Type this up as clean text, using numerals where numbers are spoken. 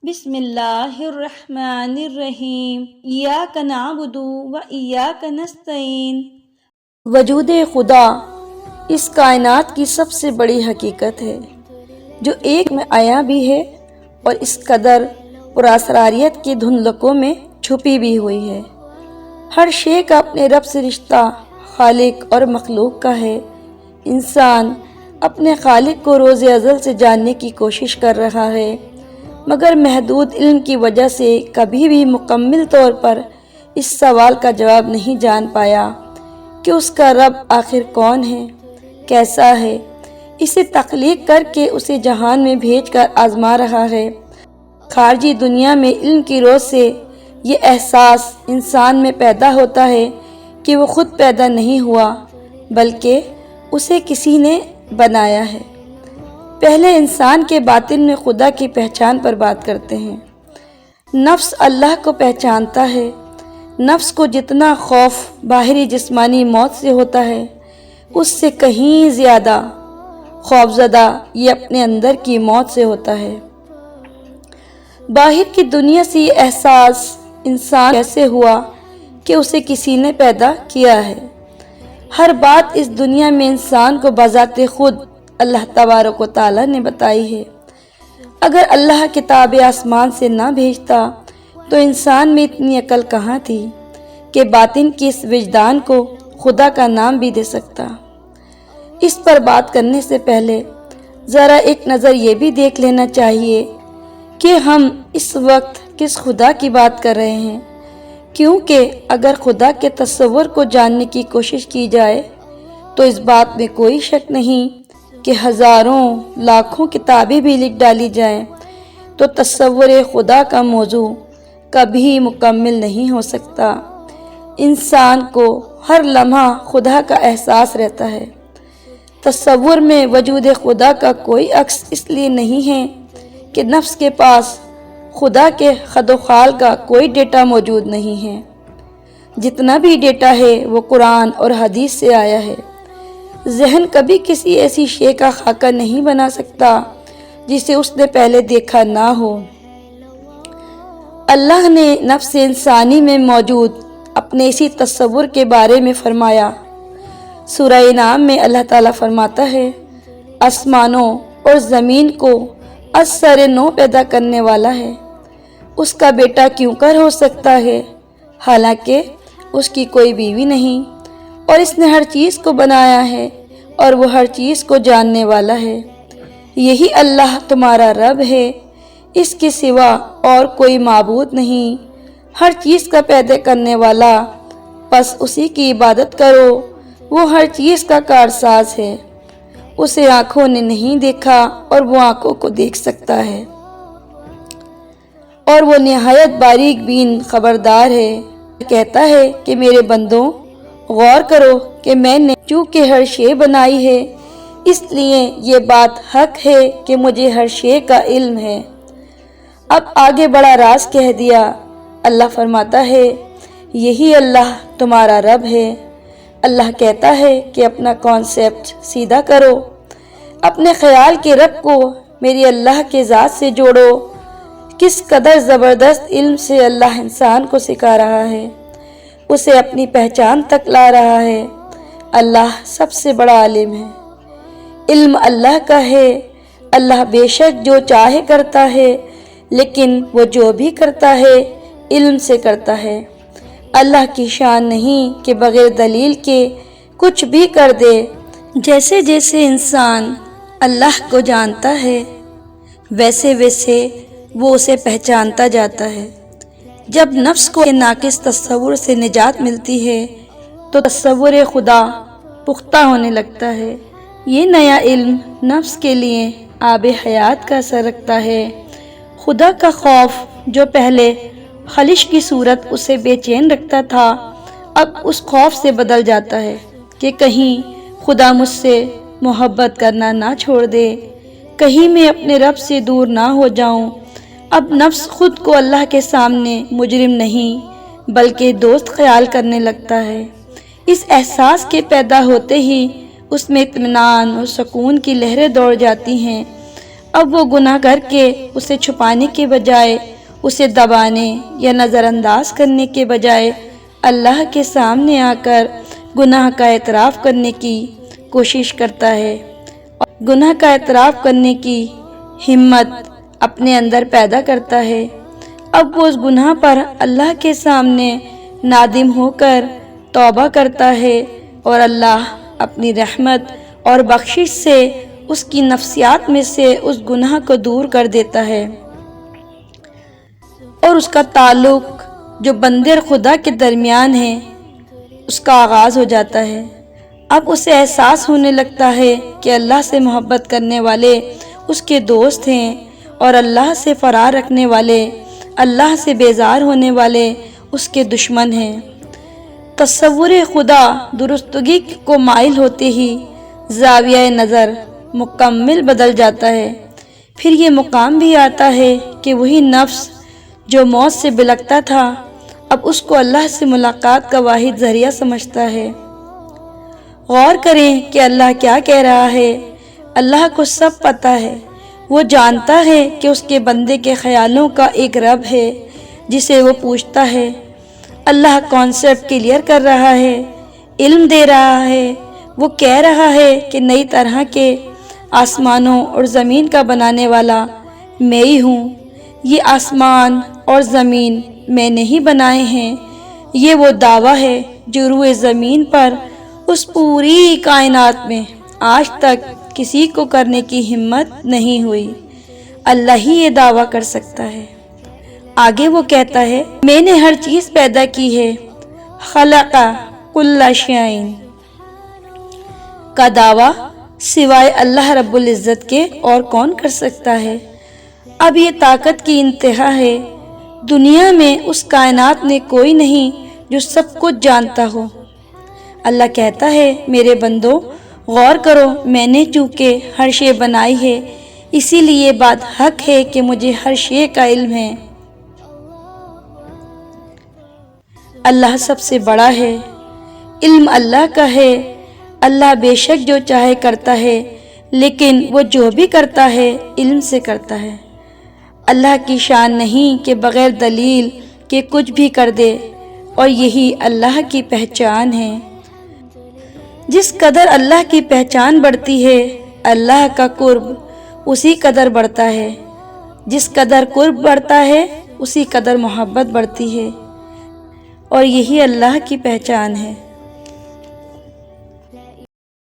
بسم اللہ الرحمن الرحیم ایاک نعبد و ایاک نستعین۔ وجود خدا اس کائنات کی سب سے بڑی حقیقت ہے جو ایک میں آیا بھی ہے اور اس قدر پراسراریت کی دھندلکوں میں چھپی بھی ہوئی ہے۔ ہر شے کا اپنے رب سے رشتہ خالق اور مخلوق کا ہے۔ انسان اپنے خالق کو روز ازل سے جاننے کی کوشش کر رہا ہے، مگر محدود علم کی وجہ سے کبھی بھی مکمل طور پر اس سوال کا جواب نہیں جان پایا کہ اس کا رب آخر کون ہے، کیسا ہے۔ اسے تخلیق کر کے اسے جہان میں بھیج کر آزما رہا ہے۔ خارجی دنیا میں علم کی روز سے یہ احساس انسان میں پیدا ہوتا ہے کہ وہ خود پیدا نہیں ہوا بلکہ اسے کسی نے بنایا ہے۔ پہلے انسان کے باطن میں خدا کی پہچان پر بات کرتے ہیں۔ نفس اللہ کو پہچانتا ہے۔ نفس کو جتنا خوف باہری جسمانی موت سے ہوتا ہے، اس سے کہیں زیادہ خوفزدہ یہ اپنے اندر کی موت سے ہوتا ہے۔ باہر کی دنیا سے یہ احساس انسان کیسے ہوا کہ اسے کسی نے پیدا کیا ہے۔ ہر بات اس دنیا میں انسان کو بذات خود اللہ تبارک و تعالیٰ نے بتائی ہے۔ اگر اللہ کتاب آسمان سے نہ بھیجتا تو انسان میں اتنی عقل کہاں تھی کہ باطن کی اس وجدان کو خدا کا نام بھی دے سکتا۔ اس پر بات کرنے سے پہلے ذرا ایک نظر یہ بھی دیکھ لینا چاہیے کہ ہم اس وقت کس خدا کی بات کر رہے ہیں، کیونکہ اگر خدا کے تصور کو جاننے کی کوشش کی جائے تو اس بات میں کوئی شک نہیں کہ ہزاروں لاکھوں کتابیں بھی لکھ ڈالی جائیں تو تصور خدا کا موضوع کبھی مکمل نہیں ہو سکتا۔ انسان کو ہر لمحہ خدا کا احساس رہتا ہے۔ تصور میں وجود خدا کا کوئی عکس اس لیے نہیں ہے کہ نفس کے پاس خدا کے خد و خال کا کوئی ڈیٹا موجود نہیں ہے۔ جتنا بھی ڈیٹا ہے وہ قرآن اور حدیث سے آیا ہے۔ ذہن کبھی کسی ایسی شے کا خاکہ نہیں بنا سکتا جسے اس نے پہلے دیکھا نہ ہو۔ اللہ نے نفس انسانی میں موجود اپنے اسی تصور کے بارے میں فرمایا۔ سورہ انعام میں اللہ تعالیٰ فرماتا ہے، آسمانوں اور زمین کو از سر نو پیدا کرنے والا ہے، اس کا بیٹا کیوں کر ہو سکتا ہے، حالانکہ اس کی کوئی بیوی نہیں، اور اس نے ہر چیز کو بنایا ہے اور وہ ہر چیز کو جاننے والا ہے۔ یہی اللہ تمہارا رب ہے، اس کے سوا اور کوئی معبود نہیں، ہر چیز کا پیدا کرنے والا، بس اسی کی عبادت کرو۔ وہ ہر چیز کا کارساز ہے، اسے آنکھوں نے نہیں دیکھا اور وہ آنکھوں کو دیکھ سکتا ہے، اور وہ نہایت باریک بین خبردار ہے۔ کہتا ہے کہ میرے بندوں غور کرو کہ میں نے چونکہ ہر شے بنائی ہے، اس لیے یہ بات حق ہے کہ مجھے ہر شے کا علم ہے۔ اب آگے بڑا راز کہہ دیا۔ اللہ فرماتا ہے، یہی اللہ تمہارا رب ہے۔ اللہ کہتا ہے کہ اپنا کانسیپٹ سیدھا کرو، اپنے خیال کے رب کو میری اللہ کے ذات سے جوڑو۔ کس قدر زبردست علم سے اللہ انسان کو سکھا رہا ہے، اسے اپنی پہچان تک لا رہا ہے۔ اللہ سب سے بڑا عالم ہے۔ علم اللہ کا ہے۔ اللہ بے شک جو چاہے کرتا ہے، لیکن وہ جو بھی کرتا ہے علم سے کرتا ہے۔ اللہ کی شان نہیں کہ بغیر دلیل کے کچھ بھی کر دے۔ جیسے جیسے انسان اللہ کو جانتا ہے، ویسے ویسے وہ اسے پہچانتا جاتا ہے۔ جب نفس کو ناقص تصور سے نجات ملتی ہے تو تصور خدا پختہ ہونے لگتا ہے۔ یہ نیا علم نفس کے لیے آب حیات کا اثر رکھتا ہے۔ خدا کا خوف جو پہلے خلش کی صورت اسے بے چین رکھتا تھا، اب اس خوف سے بدل جاتا ہے کہ کہیں خدا مجھ سے محبت کرنا نہ چھوڑ دے، کہیں میں اپنے رب سے دور نہ ہو جاؤں۔ اب نفس خود کو اللہ کے سامنے مجرم نہیں بلکہ دوست خیال کرنے لگتا ہے۔ اس احساس کے پیدا ہوتے ہی اس میں اطمینان اور سکون کی لہریں دوڑ جاتی ہیں۔ اب وہ گناہ کر کے اسے چھپانے کے بجائے، اسے دبانے یا نظر انداز کرنے کے بجائے اللہ کے سامنے آ کر گناہ کا اعتراف کرنے کی کوشش کرتا ہے، اور گناہ کا اعتراف کرنے کی ہمت اپنے اندر پیدا کرتا ہے۔ اب وہ اس گناہ پر اللہ کے سامنے نادم ہو کر توبہ کرتا ہے، اور اللہ اپنی رحمت اور بخشش سے اس کی نفسیات میں سے اس گناہ کو دور کر دیتا ہے، اور اس کا تعلق جو بندے اور خدا کے درمیان ہے اس کا آغاز ہو جاتا ہے۔ اب اسے احساس ہونے لگتا ہے کہ اللہ سے محبت کرنے والے اس کے دوست ہیں، اور اللہ سے فرار رکھنے والے، اللہ سے بیزار ہونے والے اس کے دشمن ہیں۔ تصور خدا درستگی کو مائل ہوتے ہی زاویہ نظر مکمل بدل جاتا ہے۔ پھر یہ مقام بھی آتا ہے کہ وہی نفس جو موت سے بلکتا تھا اب اس کو اللہ سے ملاقات کا واحد ذریعہ سمجھتا ہے۔ غور کریں کہ اللہ کیا کہہ رہا ہے۔ اللہ کو سب پتہ ہے، وہ جانتا ہے کہ اس کے بندے کے خیالوں کا ایک رب ہے جسے وہ پوچھتا ہے۔ اللہ کانسیپٹ کلیئر کر رہا ہے، علم دے رہا ہے۔ وہ کہہ رہا ہے کہ نئی طرح کے آسمانوں اور زمین کا بنانے والا میں ہی ہوں۔ یہ آسمان اور زمین میں نے ہی بنائے ہیں۔ یہ وہ دعویٰ ہے جو روئے زمین پر اس پوری کائنات میں آج تک کسی کو کرنے کی ہمت نہیں ہوئی۔ اللہ ہی یہ دعویٰ کر سکتا ہے۔ آگے وہ کہتا ہے، میں نے ہر چیز پیدا کی ہے۔ خلق کل شیء کا دعویٰ سوائے اللہ رب العزت کے اور کون کر سکتا ہے؟ اب یہ طاقت کی انتہا ہے۔ دنیا میں اس کائنات میں کوئی نہیں جو سب کچھ جانتا ہو۔ اللہ کہتا ہے، میرے بندو غور کرو، میں نے چونکہ ہر شے بنائی ہے، اسی لیے بات حق ہے کہ مجھے ہر شے کا علم ہے۔ اللہ سب سے بڑا ہے، علم اللہ کا ہے۔ اللہ بے شک جو چاہے کرتا ہے، لیکن وہ جو بھی کرتا ہے علم سے کرتا ہے۔ اللہ کی شان نہیں کہ بغیر دلیل کے کچھ بھی کر دے، اور یہی اللہ کی پہچان ہے۔ جس قدر اللہ کی پہچان بڑھتی ہے، اللہ کا قرب اسی قدر بڑھتا ہے۔ جس قدر قرب بڑھتا ہے اسی قدر محبت بڑھتی ہے، اور یہی اللہ کی پہچان ہے۔